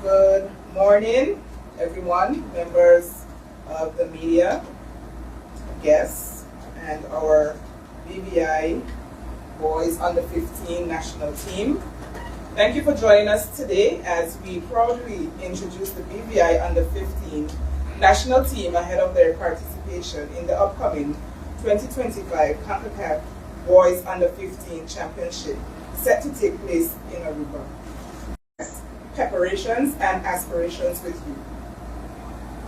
Good morning, everyone, members of the media, guests, and our BVI Boys Under 15 national team. Thank you for joining us today as we proudly introduce the BVI Under 15 national team ahead of their participation in the upcoming 2025 CONCACAF Boys Under 15 Championship set to take place in Aruba. Preparations and aspirations with you.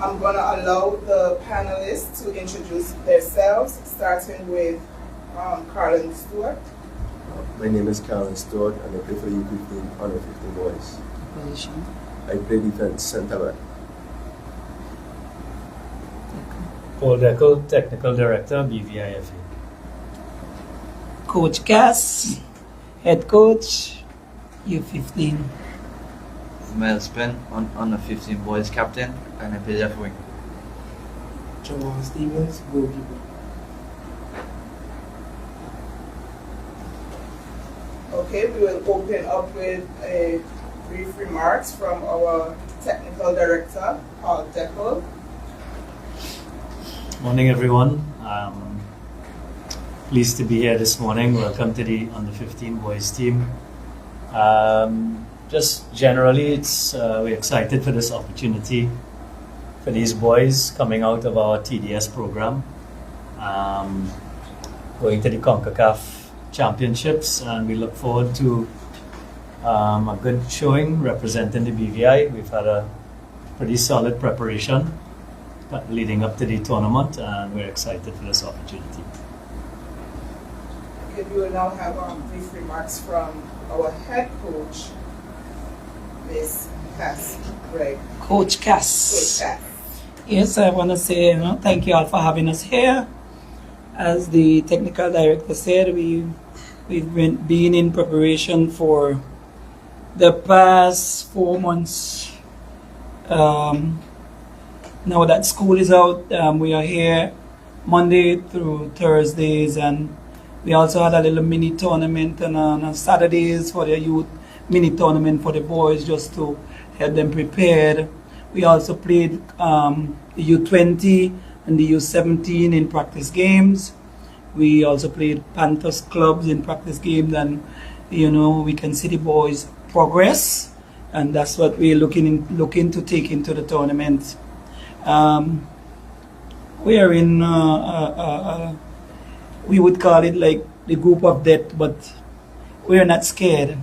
I'm going to allow the panelists to introduce themselves, starting with Carlin Stewart. My name is Carlin Stewart and I play for the U15 Under 15 Boys. Position. I play defense center back. Paul Deco, Technical Director, BVIFA. Coach Cass, Head Coach, U15. Miles Penn, Under 15 Boys Captain, and I play left wing. Jamal Stevens, goalkeeper. Okay, we will open up with a brief remarks from our Technical Director, Paul Deco. Morning, everyone. Pleased to be here this morning. Welcome to the Under 15 Boys team. Just generally, we're excited for this opportunity for these boys coming out of our TDS program, going to the CONCACAF Championships, and we look forward to a good showing representing the BVI. We've had a pretty solid preparation leading up to the tournament, and we're excited for this opportunity. Okay, we will now have brief remarks from our head coach, Ms. Cass Greg. Coach Cass. Coach Cass. Yes, I want to say thank you all for having us here. As the technical director said, we've been in preparation for the past 4 months. Now that school is out, we are here Monday through Thursdays, and we also had a little mini tournament on Saturdays for the youth, mini tournament for the boys just to help them prepared. We also played the U20 and the U17 in practice games. We also played Panthers clubs in practice games, and we can see the boys progress, and that's what we're looking to take into the tournament. We are in we would call it like the group of death, but we're not scared.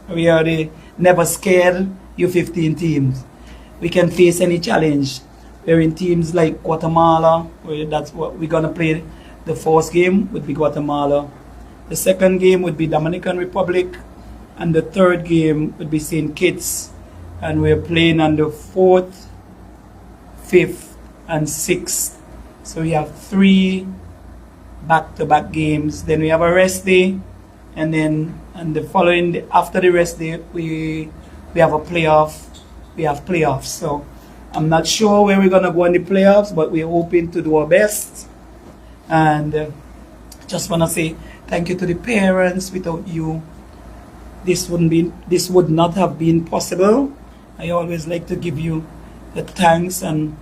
We are the never scared U15 teams. We can face any challenge. We're in teams like Guatemala, where that's what we're gonna play. The first game would be Guatemala. The second game would be Dominican Republic, and the third game would be St. Kitts. And we're playing on the 4th, 5th, and 6th. So we have 3 back-to-back games. Then we have a rest day, and then the following day, after the rest day, we have a playoff. We have playoffs. So I'm not sure where we're gonna go in the playoffs, but we're hoping to do our best. And just wanna say thank you to the parents. Without you, this would not have been possible. I always like to give you the thanks, and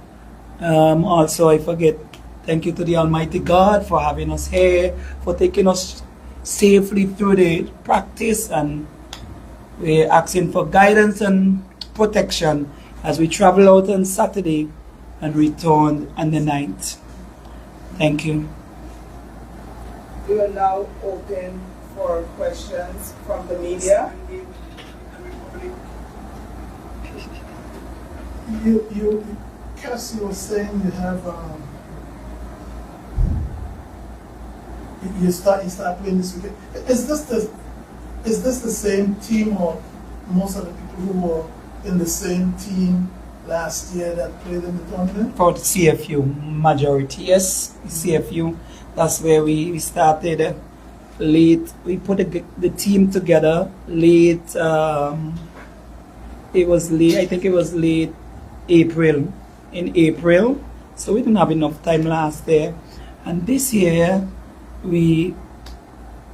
also I forget. Thank you to the Almighty God for having us here, for taking us safely through the practice, and we're asking for guidance and protection as we travel out on Saturday and return on the 9th. Thank you. We will now open for questions from the media. Cassie was saying you have you start playing this weekend. Is this the same team, or most of the people who were in the same team last year that played in the tournament? For the CFU, majority, yes, CFU. That's where we started late. We put the team together late. It was late. I think it was late April. In April, so we didn't have enough time last year, and this year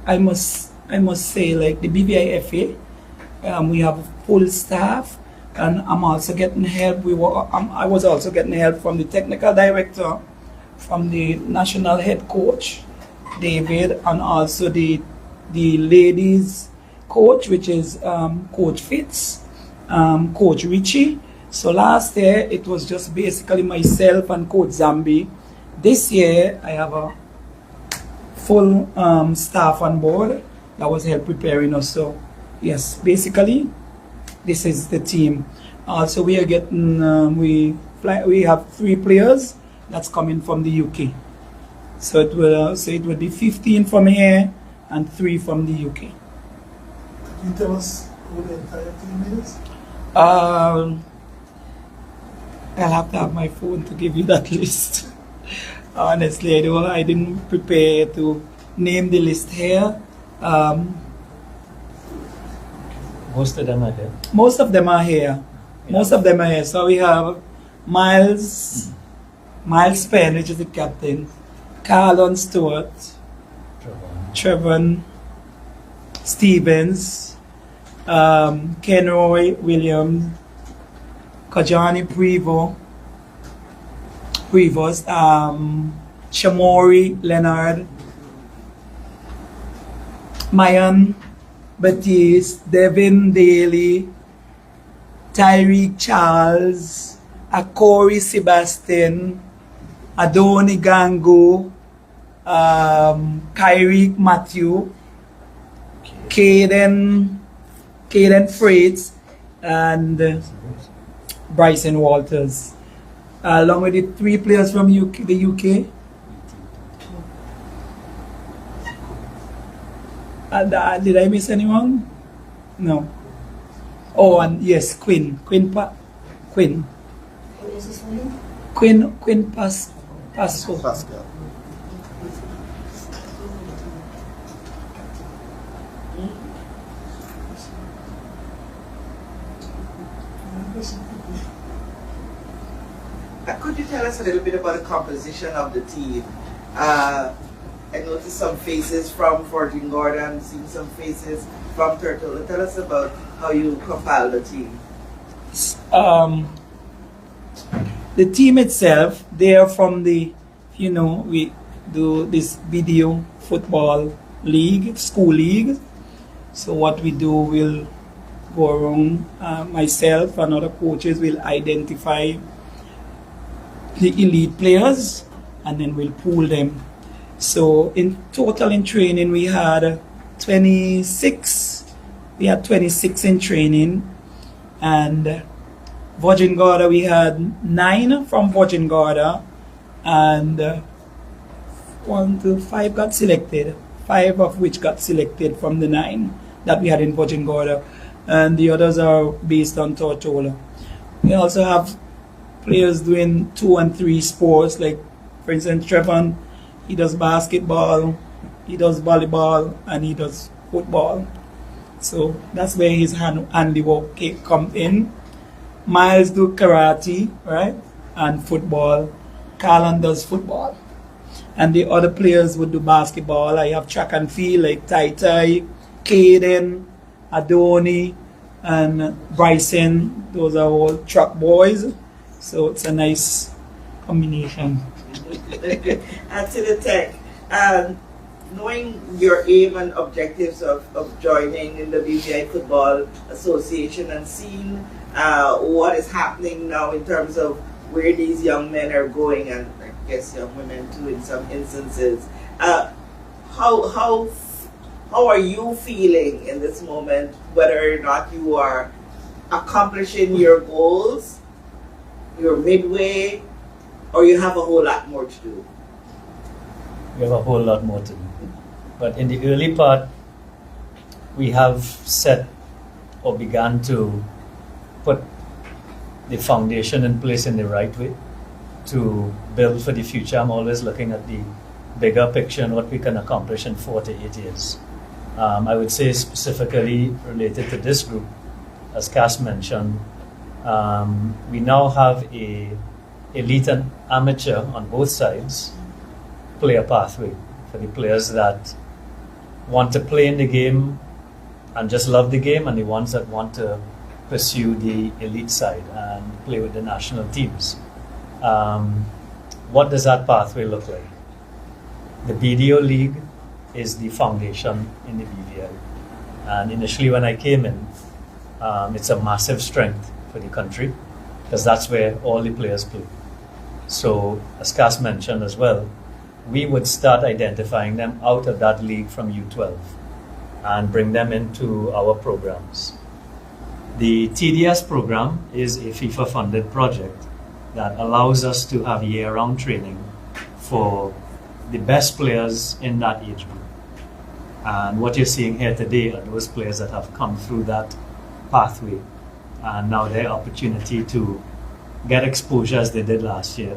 I must say, like the BVIFA, we have a full staff, and I'm also getting help. I was also getting help from the technical director, from the national head coach, David, and also the ladies coach, which is Coach Fitz, Coach Richie. So last year it was just basically myself and Coach Zambi. This year I have a full staff on board that was help preparing us. So yes, basically this is the team. Also we are getting we have 3 players that's coming from the UK. So it will be 15 from here and 3 from the UK. Could you tell us who the entire team is? I'll have to have my phone to give you that list. Honestly, I didn't prepare to name the list here. Most of them are here. Most of them are here. Most of them are here. So we have Miles Penn, which is the captain, Carlon Stewart, Trevor Stevens, Kenroy Williams, Kajani Prevost, Shamori Leonard, Mayan Batiste, Devin Daly, Tyreek Charles, Akori Sebastian, Adoni Gango, Kyrie Matthew, Caden Freights, and Bryson Walters, along with the 3 players from the UK. Did I miss anyone? No. Oh, and yes, Quinn. What was his name? Quinn Pasco. Pascal. Could you tell us a little bit about the composition of the team? I noticed some faces from Fortin Gordon, seen some faces from Turtle. Tell us about how you compile the team. The team itself, they are from the, we do this video football league, school league. So what we do, we'll go around, myself and other coaches will identify the elite players and then we'll pool them. So in total in training we had 26. We had 26 in training, and Virgin Gorda we had 9 from Virgin Gorda, and 1 to 5 got selected. 5 of which got selected from the 9 that we had in Virgin Gorda, and the others are based on Tortola. We also have players doing 2 and 3 sports, like for instance Trevon, he does basketball, he does volleyball, and he does football. So that's where his handiwork come in. Miles do karate, right, and football. Carlon does football, and the other players would do basketball. I have track and field like Tai, Caden, Adoni, and Bryson. Those are all track boys. So it's a nice combination. And to the tech, knowing your aim and objectives of joining in the BVI Football Association and seeing what is happening now in terms of where these young men are going, and I guess young women too in some instances, how are you feeling in this moment, whether or not you are accomplishing your goals, you're midway, or you have a whole lot more to do? We have a whole lot more to do. But in the early part, we have set or began to put the foundation in place in the right way to build for the future. I'm always looking at the bigger picture and what we can accomplish in 4 to 8 years. I would say specifically related to this group, as Cass mentioned, we now have a elite and amateur on both sides player pathway for the players that want to play in the game and just love the game, and the ones that want to pursue the elite side and play with the national teams. What does that pathway look like? The BDO League is the foundation in the BVI. And initially when I came in, it's a massive strength for the country because that's where all the players play. So, as Cass mentioned as well, we would start identifying them out of that league from U12 and bring them into our programs. The TDS program is a FIFA-funded project that allows us to have year-round training for the best players in that age group. And what you're seeing here today are those players that have come through that pathway and now their opportunity to get exposure as they did last year.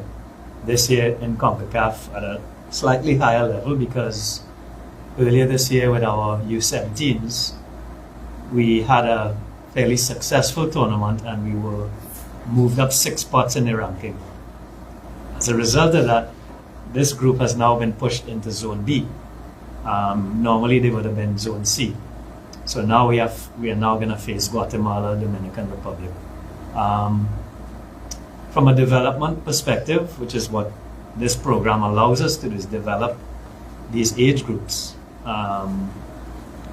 This year in CONCACAF at a slightly higher level because earlier this year with our U17s, we had a fairly successful tournament and we were moved up 6 spots in the ranking. As a result of that, this group has now been pushed into Zone B. Normally they would have been Zone C. So now we are now going to face Guatemala, Dominican Republic. From a development perspective, which is what this program allows us to do, is develop these age groups.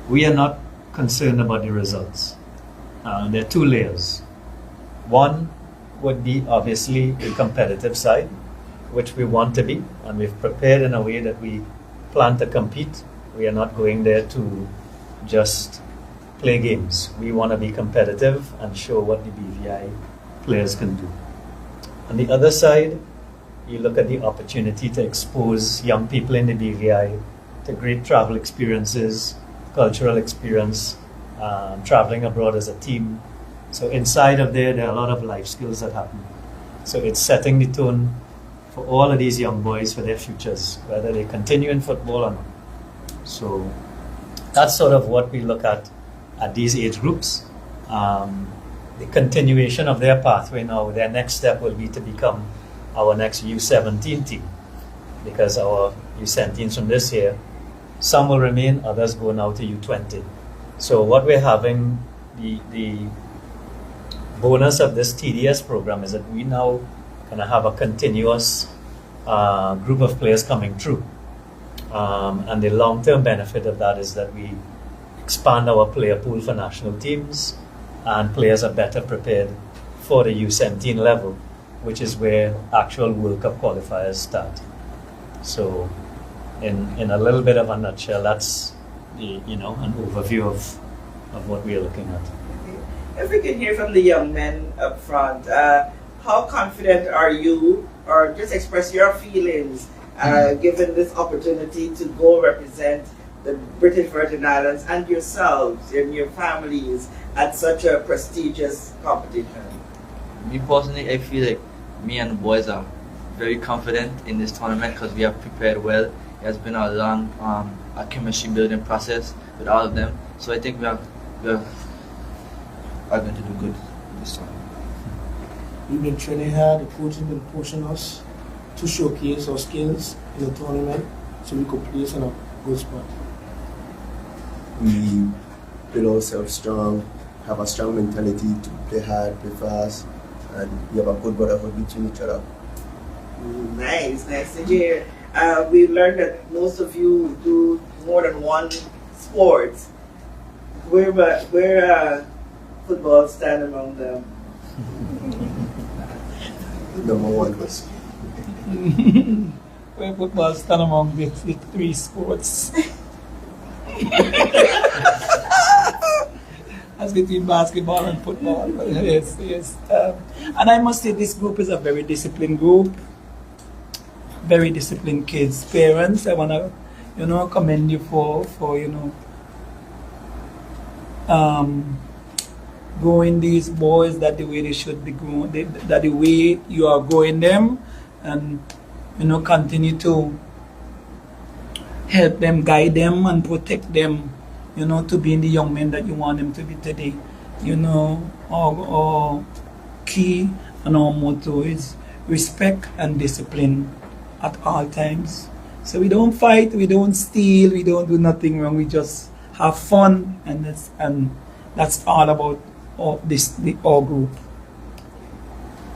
We are not concerned about the results. There are two layers. One would be obviously a competitive side, which we want to be, and we've prepared in a way that we plan to compete. We are not going there to just play games. We want to be competitive and show what the BVI players can do. On the other side, you look at the opportunity to expose young people in the BVI to great travel experiences, cultural experience, traveling abroad as a team. So inside of there are a lot of life skills that happen. So it's setting the tone for all of these young boys for their futures, whether they continue in football or not. So that's sort of what we look at these age groups. The continuation of their pathway now, their next step will be to become our next U17 team, because our U17s from this year, some will remain, others go now to U20. So what we're having, the bonus of this TDS program is that we now kind of have a continuous group of players coming through. And the long-term benefit of that is that we expand our player pool for national teams, and players are better prepared for the U17 level, which is where actual World Cup qualifiers start. So, in a little bit of a nutshell, that's an overview of what we are looking at. Okay. If we can hear from the young men up front, how confident are you, or just express your feelings, given this opportunity to go represent the British Virgin Islands and yourselves and your families at such a prestigious competition? Me personally, I feel like me and the boys are very confident in this tournament because we have prepared well. It has been a long a chemistry building process with all of them. So I think we are going to do good this time. We've been training hard, the coach has been pushing us to showcase our skills in the tournament so we could place in a good spot. We build ourselves strong, have a strong mentality to play hard, play fast, and we have a good brotherhood between each other. Nice to hear. We've learned that most of you do more than one sport. Where football stand among them? Number one was Where football stand among the three sports. As between basketball and football. Yes. And I must say this group is a very disciplined group. Very disciplined kids. Parents, I want to, commend you for growing these boys that the way they should be grown, that the way you are growing them, and continue to help them, guide them, and protect them, to being the young men that you want them to be today. Our key and our motto is respect and discipline at all times. So we don't fight, we don't steal, we don't do nothing wrong. We just have fun, and that's all about of our group.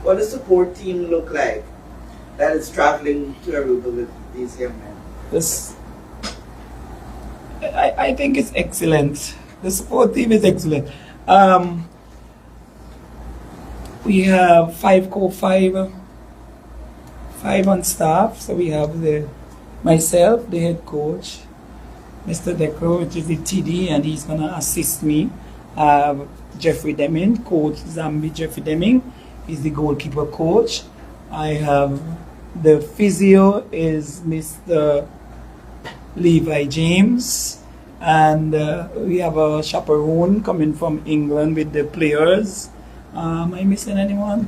What does the support team look like that is traveling to Aruba with these young men? I think it's excellent. The support team is excellent. We have five on staff. So we have myself, the head coach, Mr. Deco, which is the TD, and he's gonna assist me. Jeffrey Deming, Coach Zambi Jeffrey Deming, is the goalkeeper coach. I have the physio is Mr. Levi James, and we have a chaperone coming from England with the players. Am I missing anyone?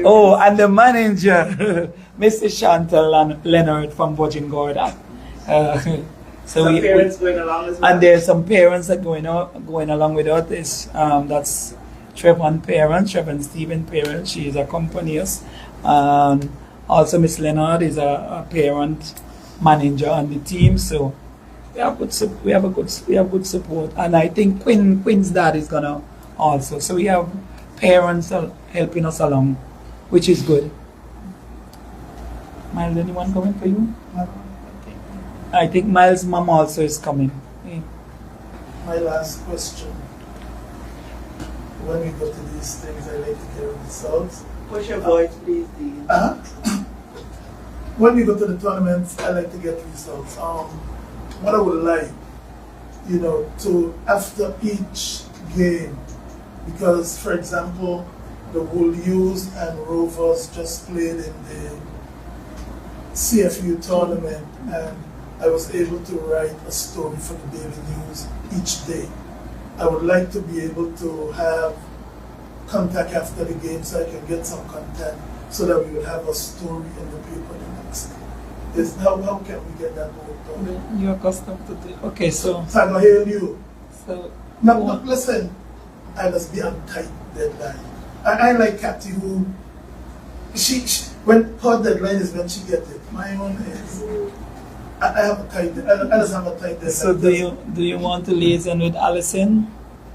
Oh, and the manager, Mr. Chantal Leonard from Virgin Gorda. So Some parents going along as well? And there's some parents that going along with us. That's Trevor and Stephen parent. She is accompanying us. Also, Miss Leonard is a parent manager on the team. So we have good support, and I think Quinn's dad is gonna also. So we have parents helping us along, which is good. Miles, anyone coming for you? I think Miles' mom also is coming. Yeah. My last question. When we go to these things, I like to get results. Push your voice, please, Dean. When we go to the tournaments, I like to get results. What I would like, to after each game, because, for example, the Wolves and Rovers just played in the CFU tournament, and I was able to write a story for the Daily News each day. I would like to be able to have contact after the game so I can get some content so that we will have a story in the paper the next day. How can we get that work done? You're accustomed to it. Okay, so. So I'm going to hear you. So. Now, listen, I must be on tight deadline. I like Kathy who, she when her deadline is when she gets it. My own is, I have a tight, I just have a tight deadline. So do you want to liaison with Alison?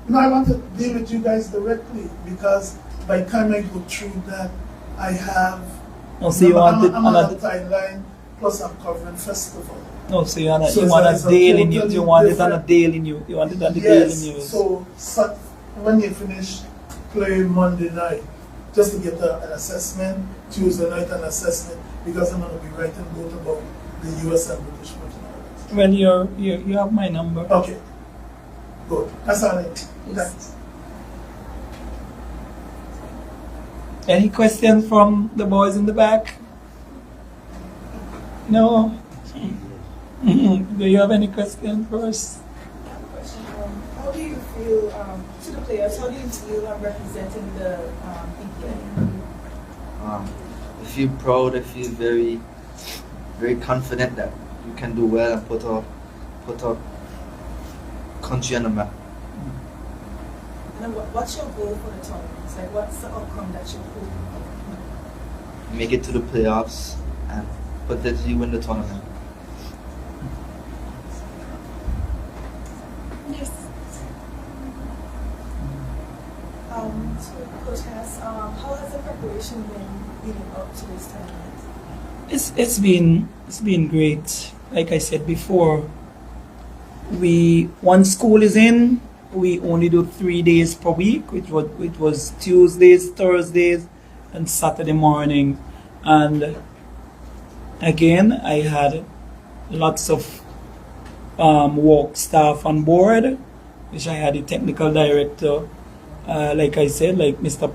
No, I want to deal with you guys directly because by the time I go through that, I have. No, so you want it I'm on a timeline, plus I'm covering festival. No, so you want a daily news. You want it on a daily news. You want it on the daily news. So when you finish playing Monday night, just to get an assessment, Tuesday night an assessment, because I'm going to be writing both about the US and British football. Well, you have my number. Okay, good. That's all right. Thanks. Any questions from the boys in the back? No? Do you have any questions for us? I have a question. How do you feel, to the players, how do you feel representing the BVI? I feel proud, I feel very, very confident that you can do well and put our country on the map. And what's your goal for the tournament? Like, what's the outcome that you hope? Make it to the playoffs and potentially win the tournament. Yes. So Coach Hess, how has the preparation been leading up to this tournament? It's been great. Like I said before, once school is in, we only do 3 days per week, which was Tuesdays, Thursdays, and Saturday morning. And again, I had lots of work staff on board, which I had the technical director, like I said, like Mr.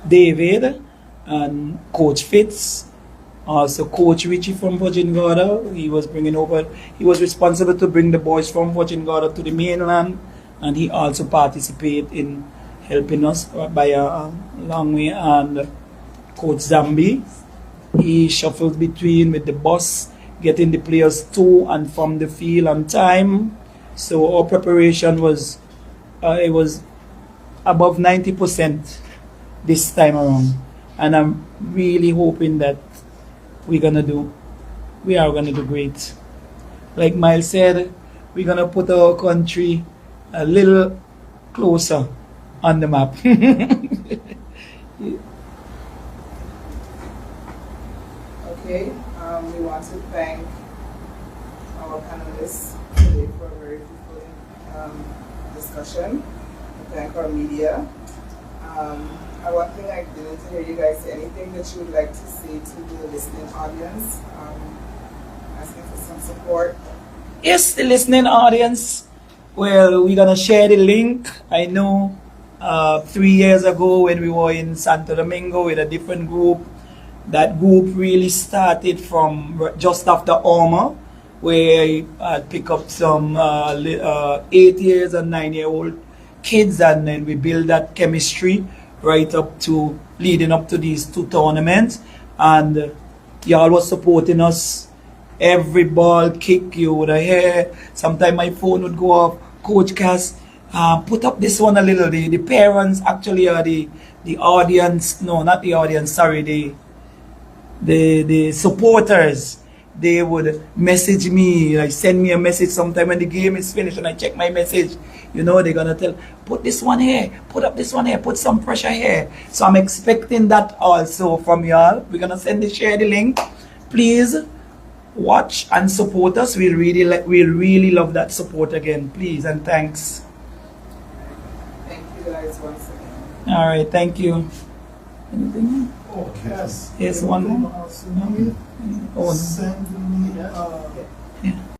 David and Coach Fitz. Also, Coach Richie from Virgin Gorda, he was responsible to bring the boys from Virgin Gorda to the mainland, and he also participated in helping us by a long way. And Coach Zambi, he shuffled between with the bus, getting the players to and from the field on time. So our preparation was above 90% this time around, and I'm really hoping that we are gonna do great. Like Miles said, we're gonna put our country a little closer on the map. Okay, we want to thank our panelists today for a very fruitful discussion. We thank our media. One thing I didn't hear you guys say, anything that you would like to say to the listening audience, asking for some support. Yes, the listening audience. Well, we're gonna share the link. I know 3 years ago when we were in Santo Domingo with a different group, that group really started from just after Orma, where I pick up some 8 years and 9-year-old kids, and then we build that chemistry right up to leading up to these 2 tournaments. And y'all was supporting us. Every ball kick you would hear. Sometimes my phone would go off. Coach Cass, put up this one a little. The parents actually are the audience. No, not the audience. Sorry, the supporters. They would message me, like send me a message sometime when the game is finished, and I check my message. You know, they're gonna tell, put this one here, put up this one here, put some pressure here. So I'm expecting that also from y'all. We're gonna share the link. Please watch and support us. We really love that support again. Please and thanks. Thank you guys once again. All right, thank you. Anything? Oh, yes. Yes, one more. Also need Oh, no. send me Yeah.